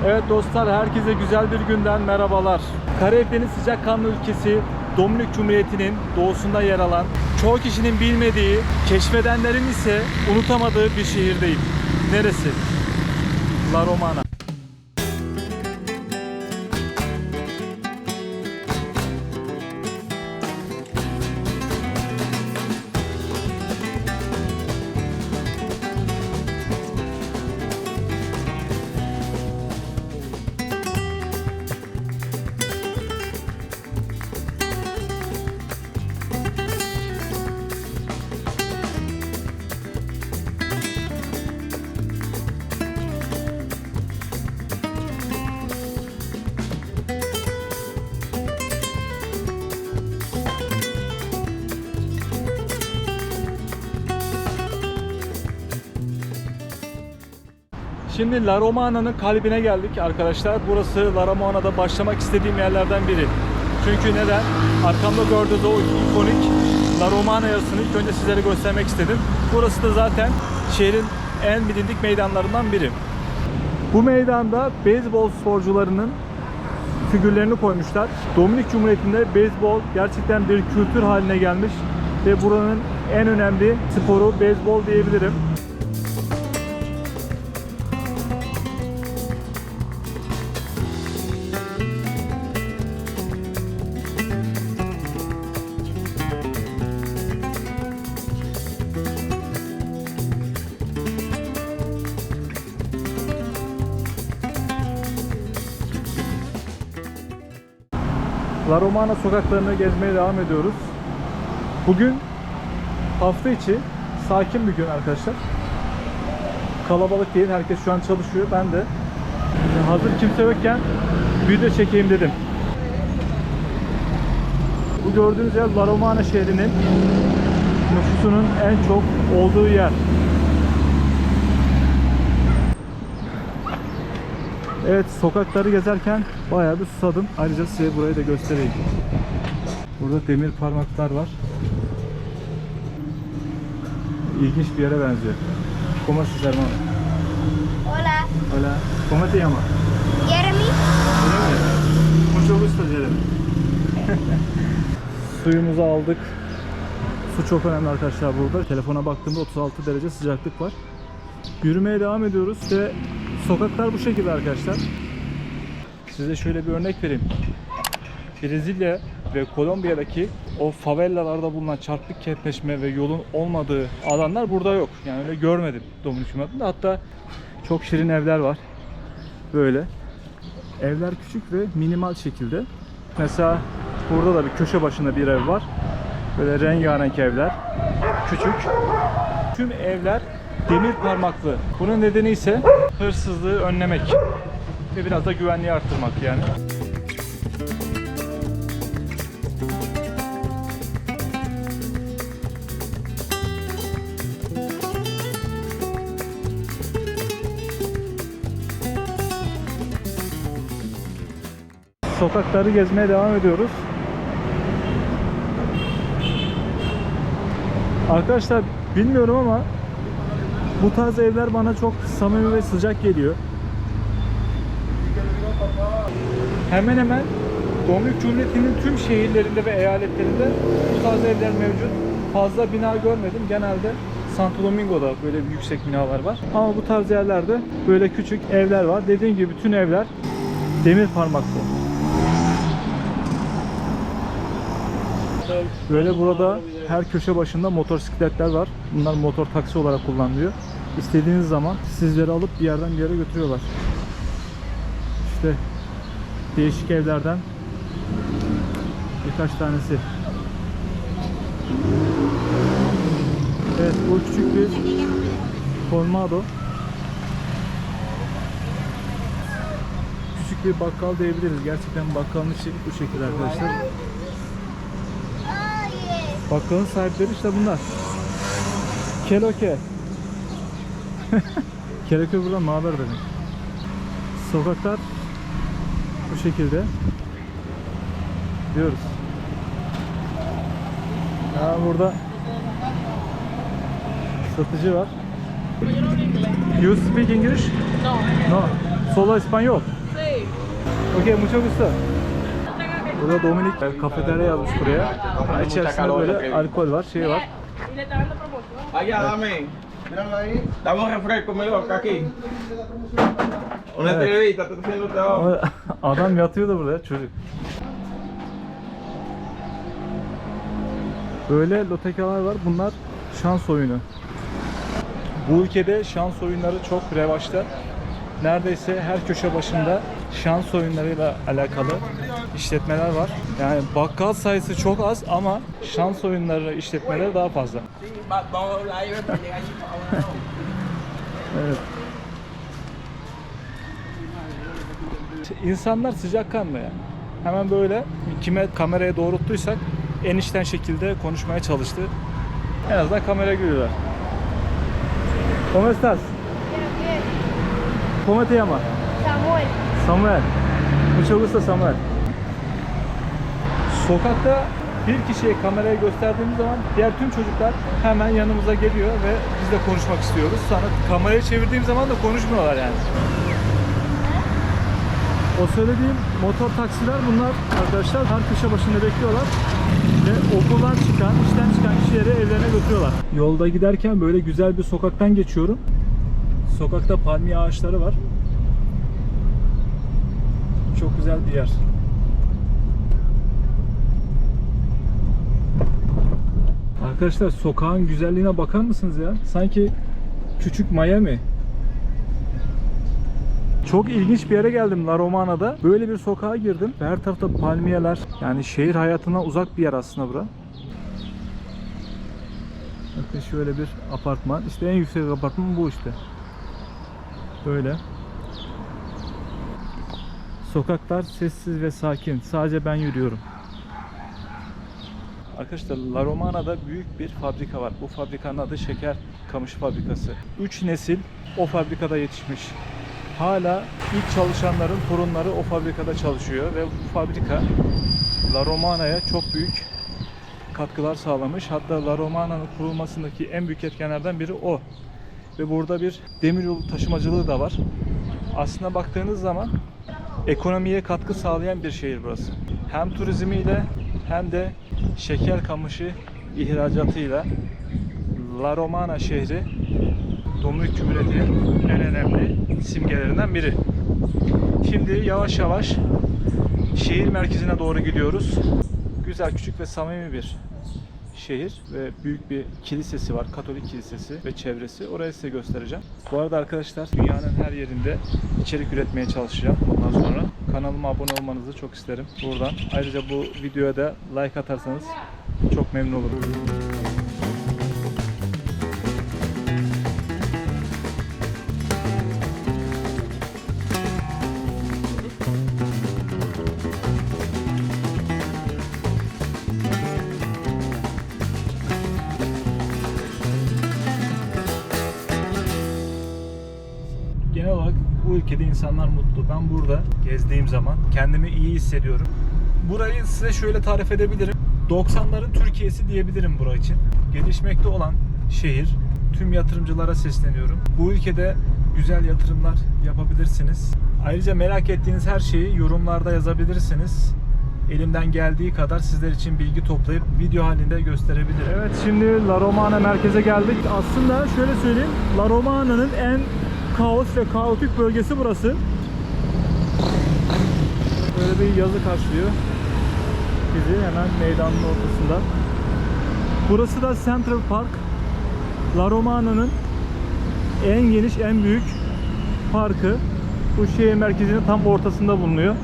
Evet dostlar, herkese güzel bir günden merhabalar. Karayiplerin sıcakkanlı ülkesi Dominik Cumhuriyeti'nin doğusunda yer alan, çoğu kişinin bilmediği, keşfedenlerin ise unutamadığı bir şehirdeyim. Neresi? La Romana. Şimdi La Romana'nın kalbine geldik arkadaşlar. Burası La Romana'da başlamak istediğim yerlerden biri. Çünkü neden? Arkamda gördüğünüz o ikonik La Romana yasını ilk önce sizlere göstermek istedim. Burası da zaten şehrin en bilindik meydanlarından biri. Bu meydanda beyzbol sporcularının figürlerini koymuşlar. Dominik Cumhuriyeti'nde beyzbol gerçekten bir kültür haline gelmiş ve buranın en önemli sporu beyzbol diyebilirim. La Romana sokaklarını gezmeye devam ediyoruz. Bugün hafta içi sakin bir gün arkadaşlar. Kalabalık değil, herkes şu an çalışıyor. Ben de hazır kimse yokken video çekeyim dedim. Bu gördüğünüz yer La Romana şehrinin nüfusunun en çok olduğu yer. Evet, sokakları gezerken bayağı bir susadım. Ayrıca size burayı da göstereyim. Burada demir parmaklar var. İlginç bir yere benziyor. ¿Cómo se llama? Hola. Hola. ¿Cómo te llamas? Jeremy. Mucho gusto Jeremy. Suyumuzu aldık. Su çok önemli arkadaşlar burada. Telefona baktığımda 36 derece sıcaklık var. Yürümeye devam ediyoruz ve sokaklar bu şekilde arkadaşlar. Size şöyle bir örnek vereyim. Brezilya ve Kolombiya'daki o favelalarda bulunan çarpık kentleşme ve yolun olmadığı alanlar burada yok. Yani öyle görmedim Dominik Cumhuriyeti'nde. Hatta çok şirin evler var. Böyle. Evler küçük ve minimal şekilde. Mesela burada da bir köşe başında bir ev var. Böyle rengarenk evler. Küçük. Tüm evler demir parmaklı. Bunun nedeni ise hırsızlığı önlemek ve biraz da güvenliği arttırmak yani. Sokakları gezmeye devam ediyoruz. Arkadaşlar bilmiyorum ama bu tarz evler bana çok samimi ve sıcak geliyor. Hemen hemen Dominik Cumhuriyeti'nin tüm şehirlerinde ve eyaletlerinde bu tarz evler mevcut. Fazla bina görmedim. Genelde Santo Domingo'da böyle yüksek binalar var. Ama bu tarz yerlerde böyle küçük evler var. Dediğim gibi bütün evler demir parmaklı. Böyle burada her köşe başında motosikletler var. Bunlar motor taksi olarak kullanılıyor. İstediğiniz zaman sizleri alıp bir yerden bir yere götürüyorlar. İşte değişik evlerden birkaç tanesi. Evet, bu küçük bir colmado. Küçük bir bakkal diyebiliriz. Gerçekten bakkalın içi bu şekilde arkadaşlar. Bakkalın sahipleri işte bunlar. Keloke. Keloke buradan haber dedim. Sokaklar bu şekilde diyoruz. Ya burada satıcı var. You speak English? No. No. Solo español. Sí. Okey, mucho gusto. Burada Dominik kafeterya yazmış buraya. İçerisinde böyle alkol var, şey var. Y le está dando promoción. Allá, dame. Dame un refresco mejor que aquí. Una entrevista, estoy haciendo trabajo. Ama adam yatıyordu burada çocuk. Böyle lotekalar var. Bunlar şans oyunu. Bu ülkede şans oyunları çok revaçta. Neredeyse her köşe başında şans oyunlarıyla alakalı işletmeler var. Yani bakkal sayısı çok az ama şans oyunları işletmeleri daha fazla. Vamos a hablar ahí, ven, para llegar allí. Evet. İnsanlar sıcakkanlı yani. Hemen böyle kime kameraya doğrulttuysak en içten şekilde konuşmaya çalıştı. En azından kameraya gülüyorlar. ¿Cómo estás? Bien, ¿Cómo te llamas? Samuel. Samuel. Mucho gusto Samuel. Sokakta bir kişiye kamerayı gösterdiğimiz zaman diğer tüm çocuklar hemen yanımıza geliyor ve biz de konuşmak istiyoruz. Sonra kamerayı çevirdiğim zaman da konuşmuyorlar yani. O söylediğim motor taksiler bunlar arkadaşlar, her köşe başında bekliyorlar ve okuldan çıkan, işten çıkan kişileri evlerine götürüyorlar. Yolda giderken böyle güzel bir sokaktan geçiyorum. Sokakta palmiye ağaçları var. Çok güzel bir yer. Arkadaşlar sokağın güzelliğine bakar mısınız ya? Sanki küçük Miami. Çok ilginç bir yere geldim La Romana'da. Böyle bir sokağa girdim. Her tarafta palmiyeler. Yani şehir hayatından uzak bir yer aslında bura. Bakın şöyle bir apartman. İşte en yüksek apartman bu işte. Böyle. Sokaklar sessiz ve sakin. Sadece ben yürüyorum. Arkadaşlar La Romana'da büyük bir fabrika var. Bu fabrikanın adı Şeker Kamış Fabrikası. 3 nesil o fabrikada yetişmiş. Hala ilk çalışanların torunları o fabrikada çalışıyor ve bu fabrika La Romana'ya çok büyük katkılar sağlamış. Hatta La Romana'nın kurulmasındaki en büyük etkenlerden biri o. Ve burada bir demiryolu taşımacılığı da var. Aslına baktığınız zaman ekonomiye katkı sağlayan bir şehir burası. Hem turizmiyle hem de şeker kamışı ihracatıyla La Romana şehri Dominik Cumhuriyeti'nin en önemli simgelerinden biri. Şimdi yavaş yavaş şehir merkezine doğru gidiyoruz. Güzel, küçük ve samimi bir şehir ve büyük bir kilisesi var. Katolik kilisesi ve çevresi. Orayı size göstereceğim. Bu arada arkadaşlar dünyanın her yerinde içerik üretmeye çalışacağım bundan sonra. Kanalıma abone olmanızı çok isterim buradan. Ayrıca bu videoya da like atarsanız çok memnun olurum. Genel olarak bu ülkede insanlar mutlu. Ben burada gezdiğim zaman kendimi iyi hissediyorum. Burayı size şöyle tarif edebilirim. 90'ların Türkiye'si diyebilirim burası için. Gelişmekte olan şehir. Tüm yatırımcılara sesleniyorum. Bu ülkede güzel yatırımlar yapabilirsiniz. Ayrıca merak ettiğiniz her şeyi yorumlarda yazabilirsiniz. Elimden geldiği kadar sizler için bilgi toplayıp video halinde gösterebilirim. Evet, şimdi La Romana merkeze geldik. Aslında şöyle söyleyeyim, La Romana'nın en kaos ve kaotik bölgesi burası. Böyle bir yazı karşılıyor bizi hemen meydanın ortasında. Burası da Central Park. La Romana'nın en geniş, en büyük parkı. Bu şehir merkezinin tam ortasında bulunuyor.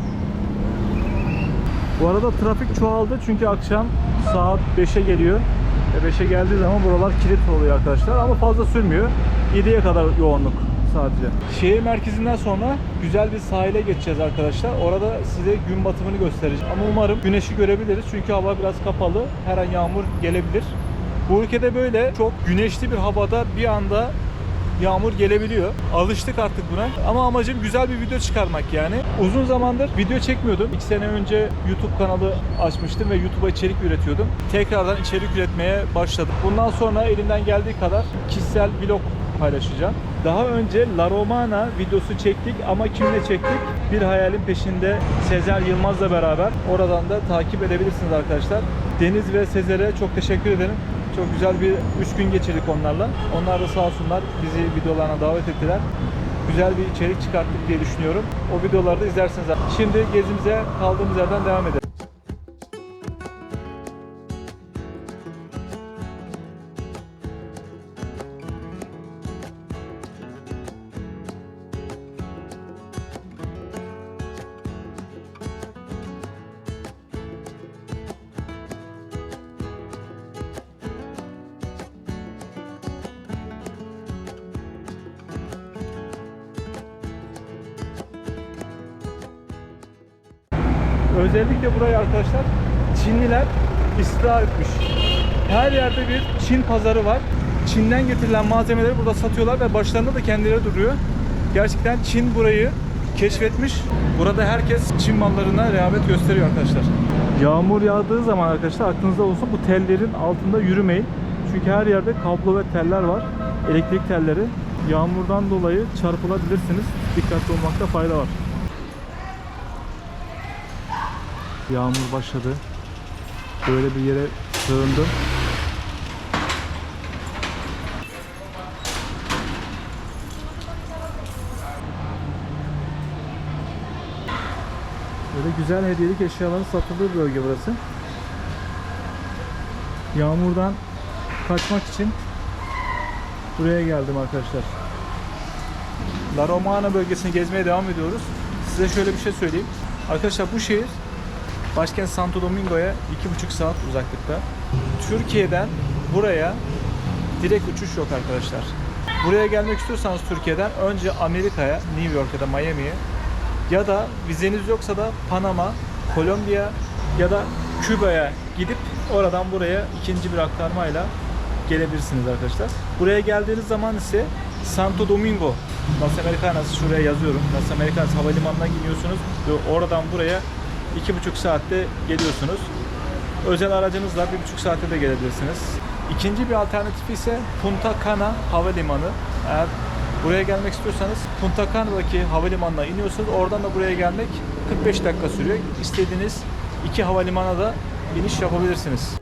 Bu arada trafik çoğaldı çünkü akşam saat 5'e geliyor. 5'e geldiği zaman buralar kilit oluyor arkadaşlar ama fazla sürmüyor. 7'ye kadar yoğunluk sadece. Şehir merkezinden sonra güzel bir sahile geçeceğiz arkadaşlar. Orada size gün batımını göstereceğim. Ama umarım güneşi görebiliriz çünkü hava biraz kapalı. Her an yağmur gelebilir. Bu ülkede böyle çok güneşli bir havada bir anda yağmur gelebiliyor. Alıştık artık buna. Ama amacım güzel bir video çıkarmak yani. Uzun zamandır video çekmiyordum. 2 sene önce YouTube kanalı açmıştım ve YouTube'a içerik üretiyordum. Tekrardan içerik üretmeye başladım. Bundan sonra elimden geldiği kadar kişisel vlog paylaşacağım. Daha önce La Romana videosu çektik ama kimle çektik? Bir hayalin peşinde Sezer Yılmaz'la beraber. Oradan da takip edebilirsiniz arkadaşlar. Deniz ve Sezer'e çok teşekkür ederim. Çok güzel bir 3 gün geçirdik onlarla. Onlar da sağ olsunlar bizi videolarına davet ettiler. Güzel bir içerik çıkarttık diye düşünüyorum. O videoları da izlersiniz. Şimdi gezimize kaldığımız yerden devam edelim. Özellikle burayı arkadaşlar Çinliler istila etmiş. Her yerde bir Çin pazarı var. Çin'den getirilen malzemeleri burada satıyorlar ve başlarında da kendileri duruyor. Gerçekten Çin burayı keşfetmiş. Burada herkes Çin mallarına rağbet gösteriyor arkadaşlar. Yağmur yağdığı zaman arkadaşlar aklınızda olsun, bu tellerin altında yürümeyin. Çünkü her yerde kablo ve teller var. Elektrik telleri. Yağmurdan dolayı çarpılabilirsiniz. Dikkatli olmakta fayda var. Yağmur başladı. Böyle bir yere sığındım. Böyle güzel hediyelik eşyaların satıldığı bir bölge burası. Yağmurdan kaçmak için buraya geldim arkadaşlar. La Romana bölgesini gezmeye devam ediyoruz. Size şöyle bir şey söyleyeyim. Arkadaşlar bu şehir başkent Santo Domingo'ya 2,5 saat uzaklıkta. Türkiye'den buraya direkt uçuş yok arkadaşlar. Buraya gelmek istiyorsanız Türkiye'den önce Amerika'ya, New York ya da Miami'ye, ya da vizeniz yoksa da Panama, Kolombiya ya da Küba'ya gidip oradan buraya ikinci bir aktarmayla gelebilirsiniz arkadaşlar. Buraya geldiğiniz zaman ise Santo Domingo, Las Americanas, şuraya yazıyorum. Las Americanas havalimanına gidiyorsunuz ve oradan buraya 2,5 saatte geliyorsunuz. Özel aracınızla 1,5 saatte de gelebilirsiniz. İkinci bir alternatifi ise Punta Cana Havalimanı. Eğer buraya gelmek istiyorsanız Punta Cana'daki havalimanına iniyorsunuz. Oradan da buraya gelmek 45 dakika sürüyor. İstediğiniz iki havalimanına da iniş yapabilirsiniz.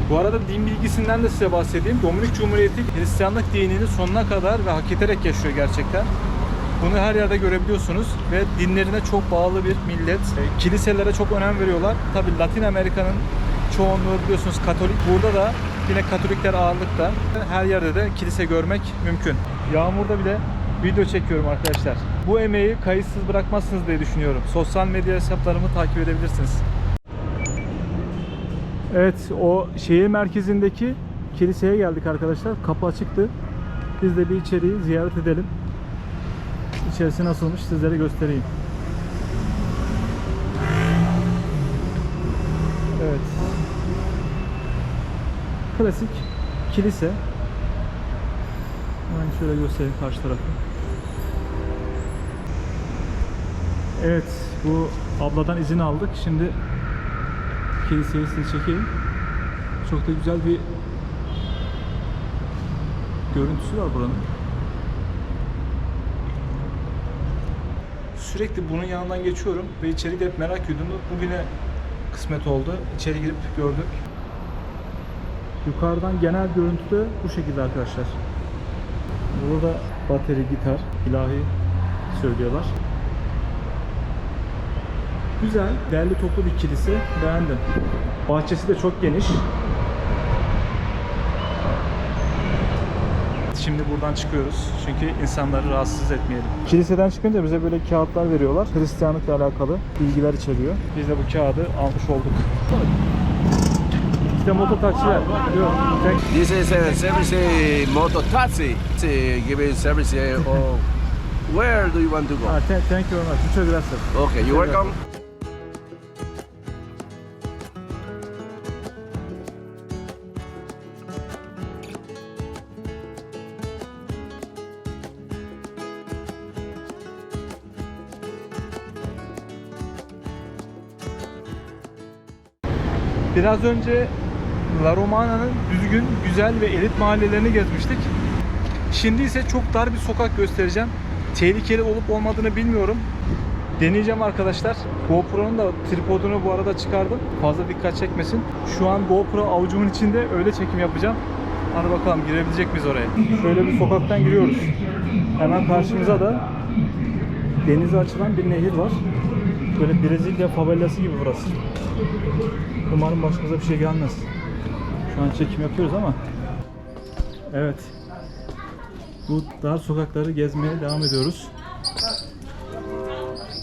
Bu arada din bilgisinden de size bahsedeyim. Dominik Cumhuriyeti Hristiyanlık dinini sonuna kadar ve hak ederek yaşıyor gerçekten. Bunu her yerde görebiliyorsunuz ve dinlerine çok bağlı bir millet. Kiliselere çok önem veriyorlar. Tabii Latin Amerika'nın çoğunluğu biliyorsunuz Katolik. Burada da yine Katolikler ağırlıkta. Her yerde de kilise görmek mümkün. Yağmurda bile video çekiyorum arkadaşlar. Bu emeği kayıtsız bırakmazsınız diye düşünüyorum. Sosyal medya hesaplarımı takip edebilirsiniz. Evet, o şehir merkezindeki kiliseye geldik arkadaşlar. Kapı açıktı. Biz de bir içeriği ziyaret edelim. İçerisi nasılmış sizlere göstereyim. Evet. Klasik kilise. Hemen şöyle göstereyim karşı tarafı. Evet, bu abladan izin aldık. Şimdi kiliseyi size çekeyim. Çok da güzel bir görüntüsü var buranın. Sürekli bunun yanından geçiyorum ve içeri hep merak ediyordum. Bugüne kısmet oldu. İçeri girip gördük. Yukarıdan genel görüntü de bu şekilde arkadaşlar. Burada bateri, gitar, ilahi söylüyorlar. Güzel, değerli toplu bir kilise. Beğendim. Bahçesi de çok geniş. Şimdi buradan çıkıyoruz. Çünkü insanları rahatsız etmeyelim. Kiliseden çıkınca bize böyle kağıtlar veriyorlar. Hristiyanlıkla alakalı bilgiler içeriyor. Biz de bu kağıdı almış olduk. İşte mototaksiler. This is a service moto taxi. Giving service. Where do you want to go? Thank you very much. Muchas gracias. Okay, you're welcome. Biraz önce La Romana'nın düzgün, güzel ve elit mahallelerini gezmiştik. Şimdi ise çok dar bir sokak göstereceğim. Tehlikeli olup olmadığını bilmiyorum. Deneyeceğim arkadaşlar. GoPro'nun da tripodunu bu arada çıkardım. Fazla dikkat çekmesin. Şu an GoPro avucumun içinde, öyle çekim yapacağım. Hadi bakalım girebilecek miyiz oraya? Şöyle bir sokaktan giriyoruz. Hemen karşımıza da denize açılan bir nehir var. Böyle Brezilya favelası gibi burası. Umarım başımıza bir şey gelmez. Şu an çekim yapıyoruz ama. Evet. Bu dar sokakları gezmeye devam ediyoruz.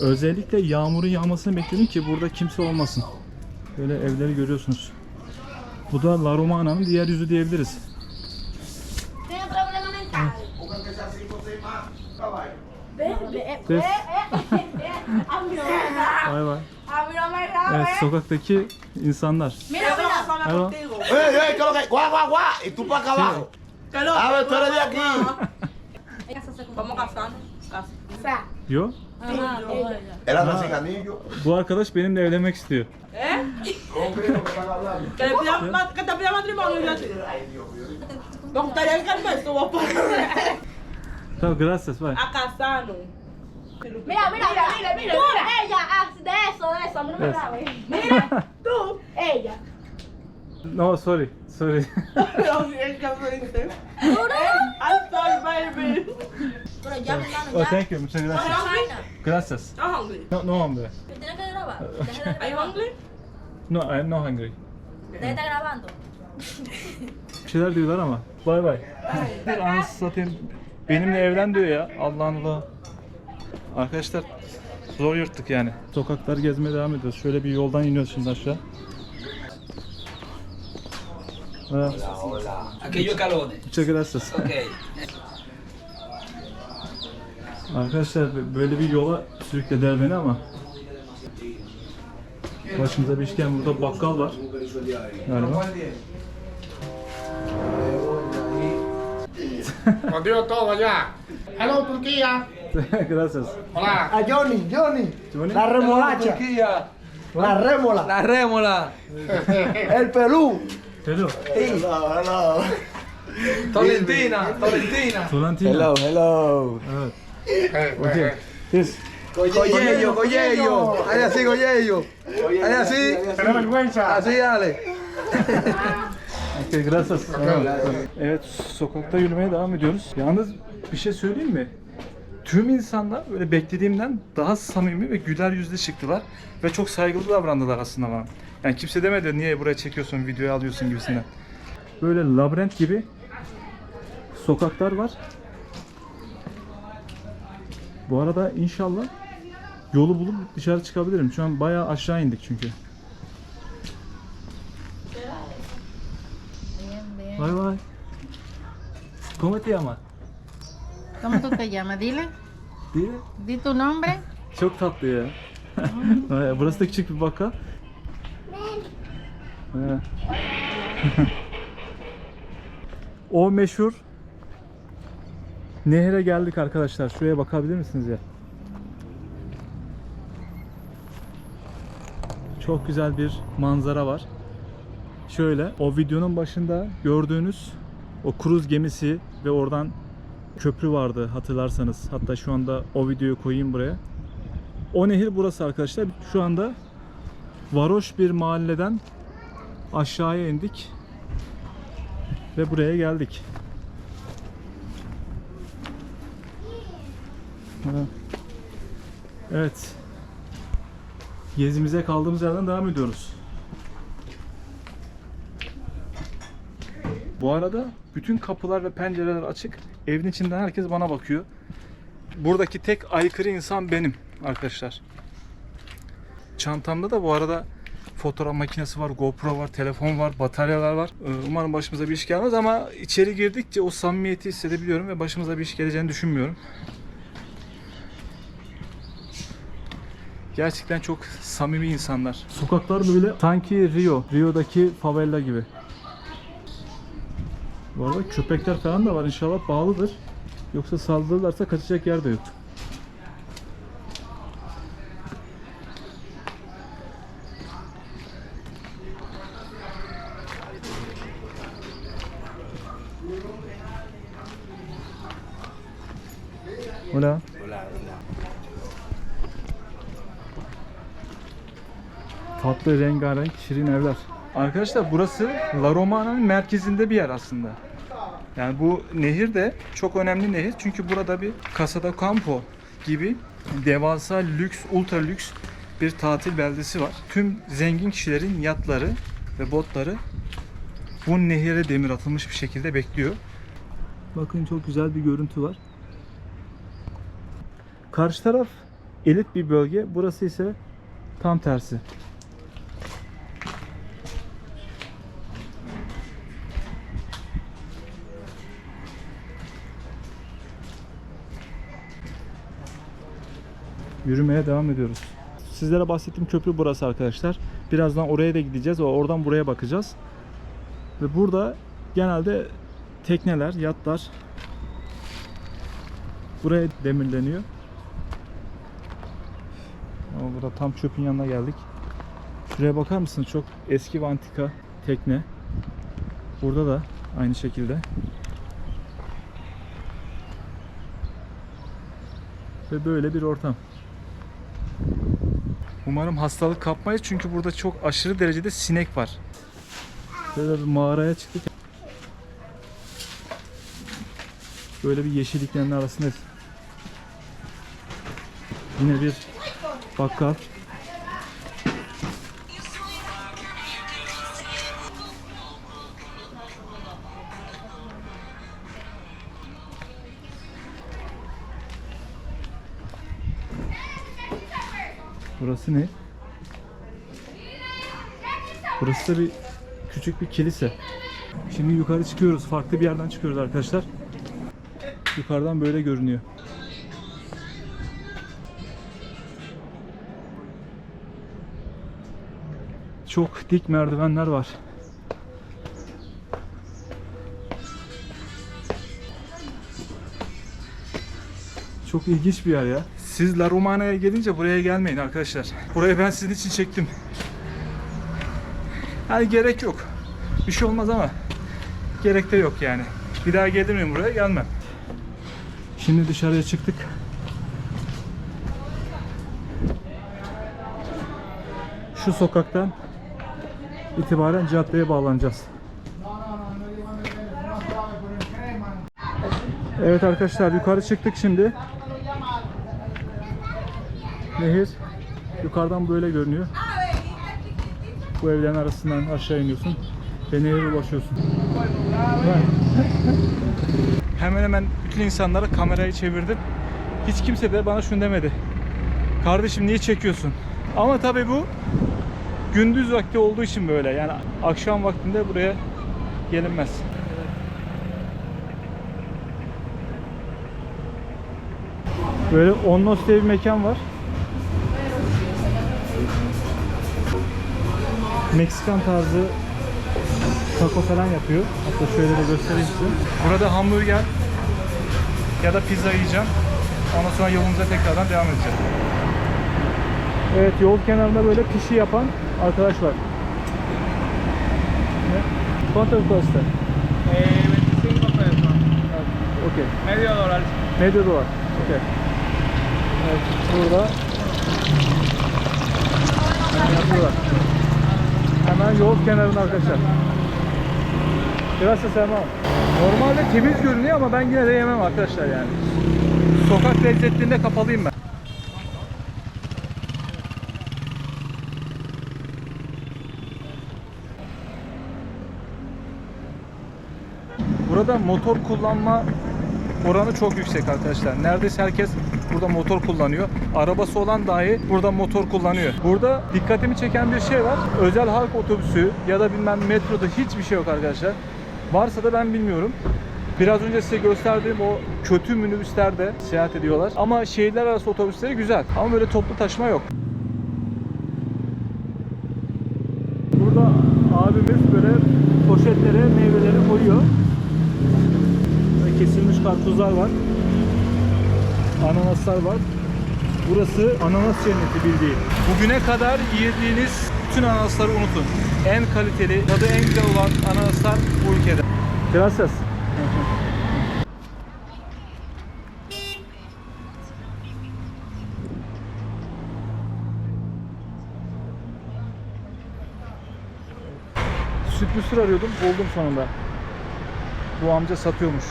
Özellikle yağmurun yağmasını bekledim ki burada kimse olmasın. Böyle evleri görüyorsunuz. Bu da La Romana'nın diğer yüzü diyebiliriz. Tengo problema mental. Ses. A mí no me da. Vay vay. A mí no me da. Evet, sokaktaki insanlar. Mira, mira. Hello. Contigo. ¡Ey, ey! ¿Qué es lo que? ¡Guau, guau, guau! ¿Y tú para acá abajo? Que no. A ver, tú eres de aquí. Vamos a casarnos. Casa. Yo. Él anda sin anillo. Bu arkadaş benimle evlenmek istiyor. ¿Eh? ¿Cómo que es lo que están hablando? Que te pida matrimonio yo a ti. Me gustaría que el beso vos Tamam, gracias, bye. a casarnos. Mira, mira, mira, mira. Tú, ella, de eso, a mí no me Yes. grabes. Mira, tú. Ella. No, sorry. Pero si es que me dice. I'm sorry, baby. Pero ya, hermano, Oh, ya. thank you. Muchas gracias. Vaina. Gracias. I'm hungry. No, hombre. Tienes que grabar. Deja de Are you grabar. hungry? No, I'm not hungry. Deja de estar grabando. Bir şeyler diyorlar ama. Bay bay. Anasını satayım. Benimle evlen diyor ya. Allah'ın Allah. Arkadaşlar zor yırttık yani. Sokaklar gezmeye devam ediyoruz. Şöyle bir yoldan iniyoruz şimdi aşağı. Ha, Aquello escalones. muchas gracias. Ok. Arkadaşlar böyle bir yola sürüklediler beni ama başımıza bir iş geldi. Burada bakkal var galiba. Contigo todo allá. Hello, Turquía. Gracias. Hola. A Johnny, Johnny? la remolacha, Turquía. la rémola, La rémola. el pelú. Hello. Tolentina. Tolentina. Tolantina. hello. Evet. Okay. This. Goyello, goyello. Ahí así, goyello. Ahí así. Ten vergüenza. Así, dale. Okay, gracias. Evet, sokakta yürümeye devam ediyoruz. Yalnız bir şey söyleyeyim mi? Tüm insanlar böyle beklediğimden daha samimi ve güler yüzlü çıktılar ve çok saygılı davrandılar aslında bana. Yani kimse demedi niye buraya çekiyorsun, videoyu alıyorsun gibisinden. Böyle labirent gibi sokaklar var. Bu arada inşallah yolu bulup dışarı çıkabilirim. Şu an bayağı aşağı indik çünkü. Bye bye. ¿Cómo te llamas? ¿Cómo tú te llamas? Dile. Diye. Di tu nombre. Çok tatlı ya. Burası da küçük bir bakkal. O meşhur nehre geldik arkadaşlar. Şuraya bakabilir misiniz ya? Çok güzel bir manzara var. Şöyle, o videonun başında gördüğünüz o kruz gemisi ve oradan köprü vardı hatırlarsanız. Hatta şu anda o videoyu koyayım buraya. O nehir burası arkadaşlar. Şu anda varoş bir mahalleden aşağıya indik ve buraya geldik. Evet. Gezimize kaldığımız yerden devam ediyoruz. Bu arada bütün kapılar ve pencereler açık. Evin içinden herkes bana bakıyor. Buradaki tek aykırı insan benim arkadaşlar. Çantamda da bu arada fotoğraf makinesi var, GoPro var, telefon var, bataryalar var. Umarım başımıza bir iş gelmez ama içeri girdikçe o samimiyeti hissedebiliyorum ve başımıza bir iş geleceğini düşünmüyorum. Gerçekten çok samimi insanlar. Sokaklar böyle sanki Rio'daki favela gibi. Bu arada köpekler falan da var. İnşallah bağlıdır. Yoksa saldırırlarsa kaçacak yer de yok. Hola. Tatlı, rengarenk, şirin evler. Arkadaşlar burası La Romana'nın merkezinde bir yer aslında. Yani bu nehir de çok önemli nehir. Çünkü burada bir Casa de Campo gibi devasa, lüks, ultra lüks bir tatil beldesi var. Tüm zengin kişilerin yatları ve botları bu nehire demir atılmış bir şekilde bekliyor. Bakın çok güzel bir görüntü var. Karşı taraf elit bir bölge. Burası ise tam tersi. Yürümeye devam ediyoruz. Sizlere bahsettiğim köprü burası arkadaşlar. Birazdan oraya da gideceğiz. Oradan buraya bakacağız. Ve burada genelde tekneler, yatlar buraya demirleniyor. Ama burada tam çöpün yanına geldik. Şuraya bakar mısınız? Çok eski ve antika tekne. Burada da aynı şekilde. Ve böyle bir ortam. Umarım hastalık kapmayız çünkü burada çok aşırı derecede sinek var. Böyle bir mağaraya çıktık. Böyle bir yeşilliklerin arasındayız. Yine bir bakkal. Burası ne? Burası da bir küçük bir kilise. Şimdi yukarı çıkıyoruz. Farklı bir yerden çıkıyoruz arkadaşlar. Yukarıdan böyle görünüyor. Çok dik merdivenler var. Çok ilginç bir yer ya. Siz La Romana'ya gelince buraya gelmeyin arkadaşlar. Burayı ben sizin için çektim. Yani gerek yok. Bir şey olmaz ama gerek de yok yani. Bir daha gelir miyim buraya? Gelmem. Şimdi dışarıya çıktık. Şu sokaktan itibaren caddeye bağlanacağız. Evet arkadaşlar, yukarı çıktık şimdi. Nehir yukarıdan böyle görünüyor. Bu evlerin arasından aşağı iniyorsun ve nehre ulaşıyorsun. Hemen hemen bütün insanlara kamerayı çevirdim. Hiç kimse de bana şunu demedi: kardeşim niye çekiyorsun? Ama tabii bu gündüz vakti olduğu için böyle. Yani akşam vaktinde buraya gelinmez. Böyle Onnos diye bir mekan var. Meksikan tarzı taco falan yapıyor. Hatta şöyle de göstereyim size. Burada hamburger ya da pizza yiyeceğim. Ondan sonra yolumuza tekrardan devam edeceğiz. Evet, yol kenarında böyle pişi yapan arkadaş var. ¿Cuánto cuesta? 25 pesos. Okay. Medio dólar. Medio dolar. Okay. Evet, burada yapıyorlar. Hemen yol kenarında arkadaşlar. Gracias hermano. Normalde temiz görünüyor ama ben yine de yemem arkadaşlar yani. Sokak lezzetliğinde kapalıyım ben. Burada motor kullanma oranı çok yüksek arkadaşlar. Neredeyse herkes burada motor kullanıyor. Arabası olan dahi burada motor kullanıyor. Burada dikkatimi çeken bir şey var. Özel halk otobüsü ya da bilmem metroda hiçbir şey yok arkadaşlar. Varsa da ben bilmiyorum. Biraz önce size gösterdiğim o kötü minibüslerde seyahat ediyorlar. Ama şehirler arası otobüsleri güzel. Ama böyle toplu taşıma yok. Burada abimiz böyle poşetlere meyveleri koyuyor. Kesilmiş karpuzlar var. Ananaslar var. Burası ananas cenneti bildiğin. Bugüne kadar yediğiniz bütün ananasları unutun. En kaliteli, tadı en güzel olan ananaslar bu ülkede. Gracias. Süt arıyordum, buldum sonunda. Bu amca satıyormuş.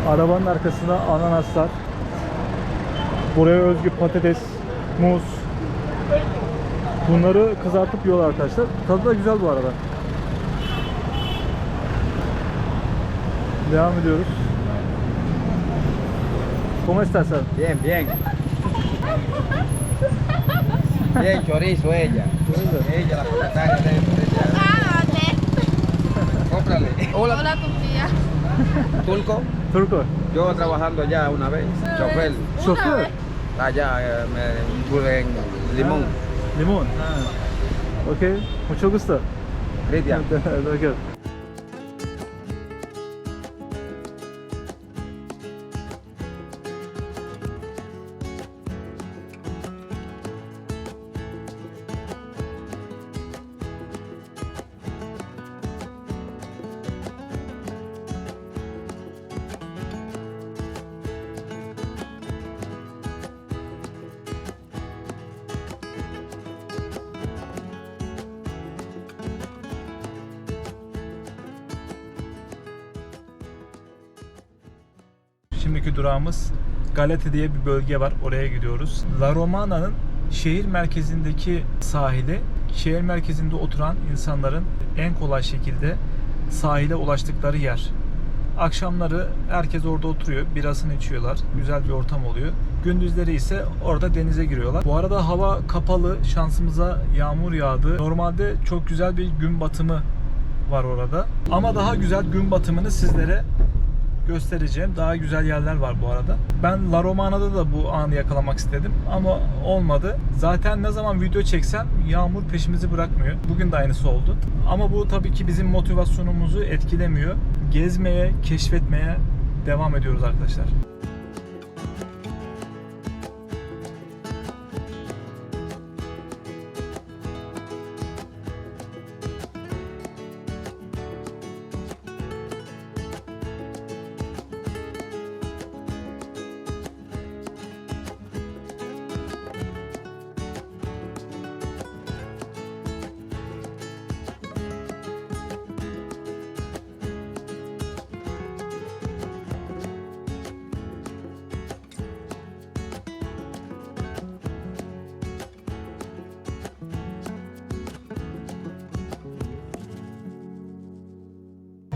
Arabanın arkasında ananaslar. Buraya özgü patates, muz. Bunları kızartıp yiyorlar arkadaşlar. Tadı da güzel bu arada. Devam ediyoruz. ¿Cómo estás? Bien, bien. Bien, chorizo ella. Ella, la propietaria de ella. Cómprale. Hola. Hola, tu tía. Turco. Turco. Yo trabajando allá una vez. Chofer. Şoför. Allá en Limón. Limon. Ha. Okay. Mucho gusto. Cristian. Okay. Şimdiki durağımız Galata diye bir bölge var. Oraya gidiyoruz. La Romana'nın şehir merkezindeki sahili, şehir merkezinde oturan insanların en kolay şekilde sahile ulaştıkları yer. Akşamları herkes orada oturuyor, birasını içiyorlar. Güzel bir ortam oluyor. Gündüzleri ise orada denize giriyorlar. Bu arada hava kapalı, şansımıza yağmur yağdı. Normalde çok güzel bir gün batımı var orada. Ama daha güzel gün batımını sizlere göstereceğim. Daha güzel yerler var bu arada. Ben La Romana'da da bu anı yakalamak istedim ama olmadı. Zaten ne zaman video çeksem yağmur peşimizi bırakmıyor. Bugün de aynısı oldu. Ama bu tabii ki bizim motivasyonumuzu etkilemiyor. Gezmeye, keşfetmeye devam ediyoruz arkadaşlar.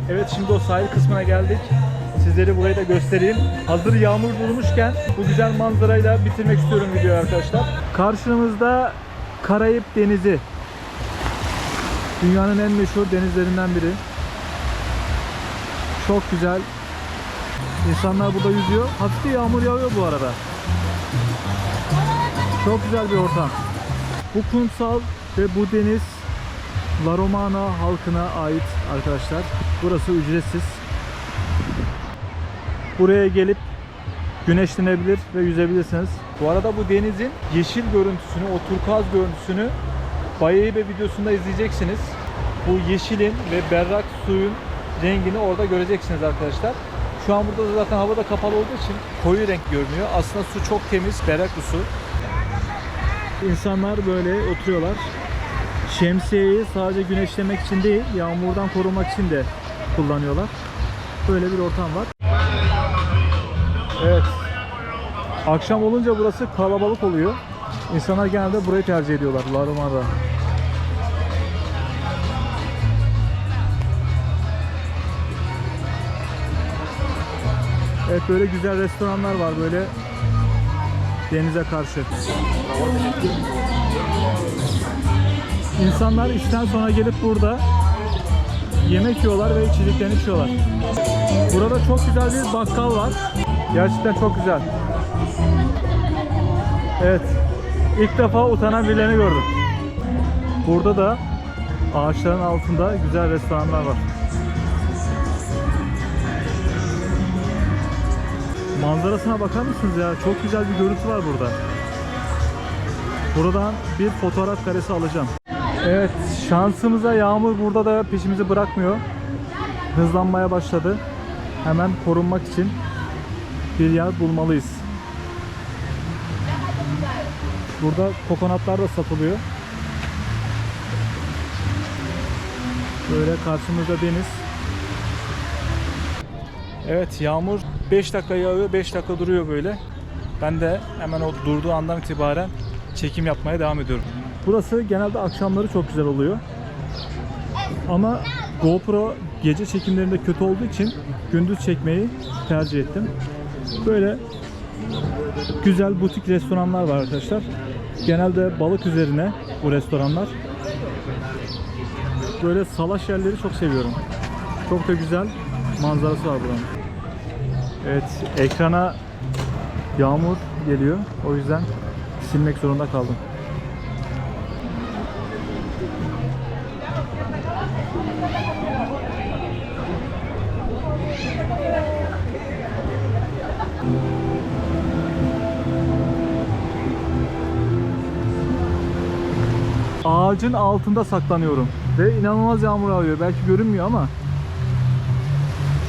Evet, şimdi o sahil kısmına geldik. Sizlere burayı da göstereyim. Hazır yağmur bulmuşken bu güzel manzarayla bitirmek istiyorum videoyu arkadaşlar. Karşımızda Karayip Denizi. Dünyanın en meşhur denizlerinden biri. Çok güzel. İnsanlar burada yüzüyor. Hafif de yağmur yağıyor bu arada. Çok güzel bir ortam. Bu kumsal ve bu deniz La Romana halkına ait arkadaşlar. Burası ücretsiz. Buraya gelip güneşlenebilir ve yüzebilirsiniz. Bu arada bu denizin yeşil görüntüsünü, o turkuaz görüntüsünü Bayeibe videosunda izleyeceksiniz. Bu yeşilin ve berrak suyun rengini orada göreceksiniz arkadaşlar. Şu an burada zaten hava da kapalı olduğu için koyu renk görünüyor. Aslında su çok temiz, berrak bir su. İnsanlar böyle oturuyorlar. Şemsiyeyi sadece güneşlemek için değil, yağmurdan korumak için de kullanıyorlar. Böyle bir ortam var. Evet. Akşam olunca burası kalabalık oluyor. İnsanlar genelde burayı tercih ediyorlar, La Romana'da. Evet, böyle güzel restoranlar var böyle denize karşı. İnsanlar işten sonra gelip burada yemek yiyorlar ve içeceklerini içiyorlar. Burada çok güzel bir bakkal var. Gerçekten çok güzel. Evet. İlk defa utanan birilerini gördüm. Burada da ağaçların altında güzel restoranlar var. Manzarasına bakar mısınız ya? Çok güzel bir görüntü var burada. Buradan bir fotoğraf karesi alacağım. Evet, şansımıza yağmur burada da peşimizi bırakmıyor. Hızlanmaya başladı. hemen korunmak için bir yer bulmalıyız. Burada kokonatlar da satılıyor. Böyle karşımızda deniz. Evet, yağmur 5 dakika yağıyor, 5 dakika duruyor böyle. Ben de hemen o durduğu andan itibaren çekim yapmaya devam ediyorum. Burası genelde akşamları çok güzel oluyor. Ama GoPro gece çekimlerinde kötü olduğu için gündüz çekmeyi tercih ettim. Böyle güzel butik restoranlar var arkadaşlar. Genelde balık üzerine bu restoranlar. Böyle salaş yerleri çok seviyorum. Çok da güzel manzarası var buranın. Evet, ekrana yağmur geliyor. O yüzden silmek zorunda kaldım. Ağacın altında saklanıyorum ve inanılmaz yağmur yağıyor. Belki görünmüyor ama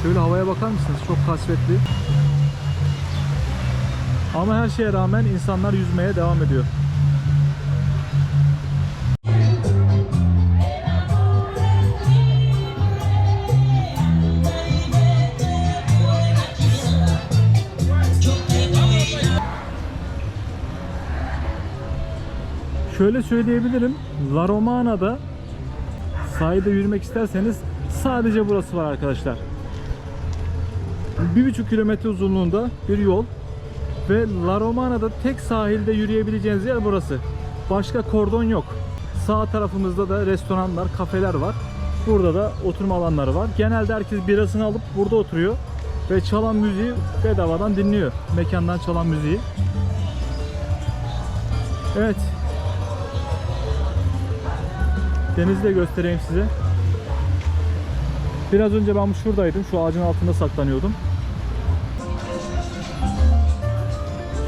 şöyle havaya bakar mısınız? Çok kasvetli. Ama her şeye rağmen insanlar yüzmeye devam ediyor. Şöyle söyleyebilirim. La Romana'da sahilde yürümek isterseniz sadece burası var arkadaşlar. 1,5 kilometre uzunluğunda bir yol ve La Romana'da tek sahilde yürüyebileceğiniz yer burası. Başka kordon yok. Sağ tarafımızda da restoranlar, kafeler var. Burada da oturma alanları var. Genelde herkes birasını alıp burada oturuyor ve çalan müziği bedavadan dinliyor. Mekandan çalan müziği. Evet. Denizi de göstereyim size. Biraz önce ben şuradaydım. Şu ağacın altında saklanıyordum.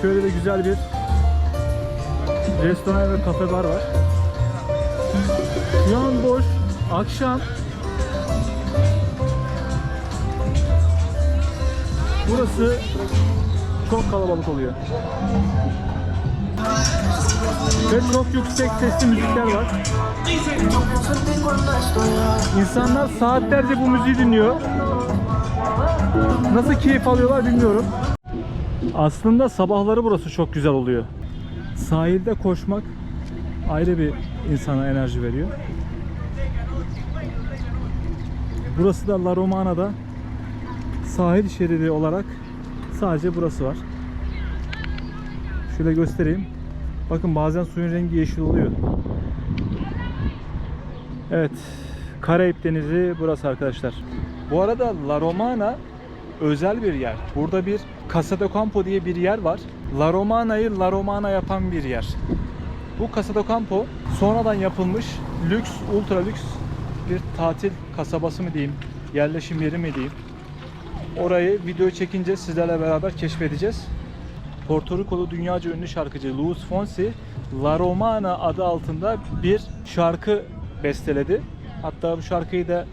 Şöyle de güzel bir restoran ve kafe bar var. Şu an boş. Akşam. Burası çok kalabalık oluyor. Ve çok yüksek sesli müzikler var. İnsanlar saatlerce bu müziği dinliyor. Nasıl keyif alıyorlar bilmiyorum. Aslında sabahları burası çok güzel oluyor. Sahilde koşmak ayrı bir insana enerji veriyor. Burası da La Romana'da sahil şeridi olarak sadece burası var. Şöyle göstereyim. Bakın bazen suyun rengi yeşil oluyor. Evet, Karayip Denizi burası arkadaşlar. Bu arada La Romana özel bir yer. Burada bir Casa de Campo diye bir yer var. La Romana'yı La Romana yapan bir yer. Bu Casa de Campo sonradan yapılmış lüks, ultra lüks bir tatil kasabası mı diyeyim, yerleşim yeri mi diyeyim. Orayı video çekince sizlerle beraber keşfedeceğiz. Porto Rikolu dünyaca ünlü şarkıcı Luis Fonsi, La Romana adı altında bir şarkı besteledi. Hatta bu şarkıyı da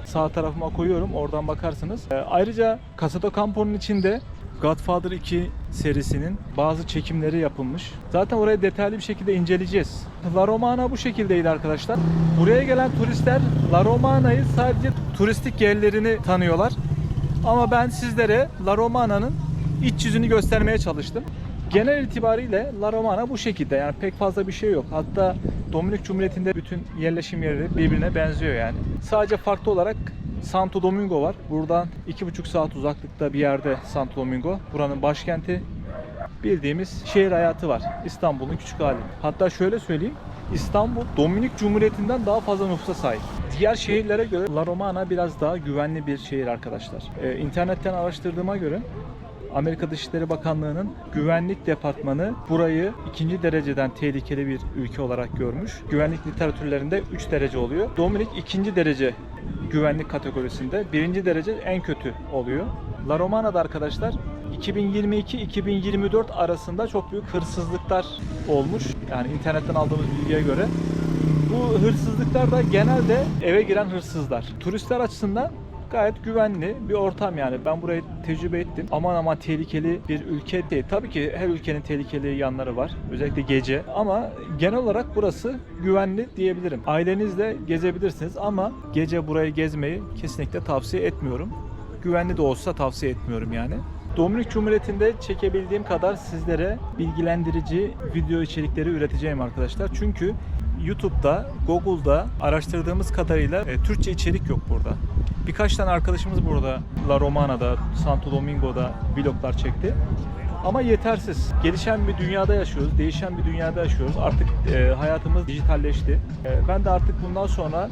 sağ tarafıma koyuyorum. Oradan bakarsınız. Ayrıca Casa de Campo'nun içinde Godfather 2 serisinin bazı çekimleri yapılmış. Zaten orayı detaylı bir şekilde inceleyeceğiz. La Romana bu şekildeydi arkadaşlar. Buraya gelen turistler La Romana'yı sadece turistik yerlerini tanıyorlar. Ama ben sizlere La Romana'nın iç yüzünü göstermeye çalıştım. Genel itibariyle La Romana bu şekilde, yani pek fazla bir şey yok. Hatta Dominik Cumhuriyeti'nde bütün yerleşim yerleri birbirine benziyor yani. Sadece farklı olarak Santo Domingo var. Buradan 2,5 saat uzaklıkta bir yerde Santo Domingo. Buranın başkenti. Bildiğimiz şehir hayatı var. İstanbul'un küçük hali. Hatta şöyle söyleyeyim. İstanbul Dominik Cumhuriyeti'nden daha fazla nüfusa sahip. Diğer şehirlere göre La Romana biraz daha güvenli bir şehir arkadaşlar. İnternetten araştırdığıma göre Amerika Dışişleri Bakanlığı'nın güvenlik departmanı burayı 2. dereceden tehlikeli bir ülke olarak görmüş. Güvenlik literatürlerinde 3 derece oluyor. Dominik 2. derece güvenlik kategorisinde, 1. derece en kötü oluyor. La Romana'da arkadaşlar 2022-2024 arasında çok büyük hırsızlıklar olmuş. Yani internetten aldığımız bilgiye göre. Bu hırsızlıklar da genelde eve giren hırsızlar. Turistler açısından Gayet güvenli bir ortam yani. Ben burayı tecrübe ettim. Aman aman tehlikeli bir ülke değil. Tabii ki her ülkenin tehlikeli yanları var. Özellikle gece. Ama genel olarak burası güvenli diyebilirim. Ailenizle gezebilirsiniz ama gece burayı gezmeyi kesinlikle tavsiye etmiyorum. Güvenli de olsa tavsiye etmiyorum yani. Dominik Cumhuriyeti'nde çekebildiğim kadar sizlere bilgilendirici video içerikleri üreteceğim arkadaşlar. Çünkü YouTube'da, Google'da araştırdığımız kadarıyla Türkçe içerik yok burada. Birkaç tane arkadaşımız burada La Romana'da, Santo Domingo'da vloglar çekti. Ama yetersiz. Gelişen bir dünyada yaşıyoruz, değişen bir dünyada yaşıyoruz. Artık hayatımız dijitalleşti. Ben de artık bundan sonra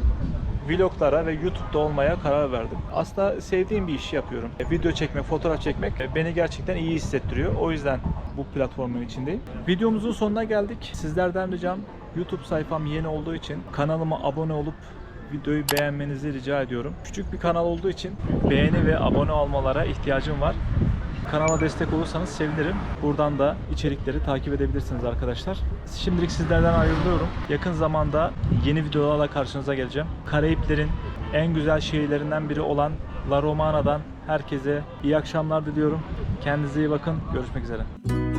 vloglara ve YouTube'da olmaya karar verdim. Aslında sevdiğim bir iş yapıyorum. Video çekmek, fotoğraf çekmek beni gerçekten iyi hissettiriyor. O yüzden bu platformun içindeyim. Videomuzun sonuna geldik. Sizlerden ricam YouTube sayfam yeni olduğu için kanalıma abone olup videoyu beğenmenizi rica ediyorum. Küçük bir kanal olduğu için beğeni ve abone olmalara ihtiyacım var. Kanala destek olursanız sevinirim. Buradan da içerikleri takip edebilirsiniz arkadaşlar. Şimdilik sizlerden ayrılıyorum. Yakın zamanda yeni videolarla karşınıza geleceğim. Karayiplerin en güzel şehirlerinden biri olan La Romana'dan herkese iyi akşamlar diliyorum. Kendinize iyi bakın. Görüşmek üzere.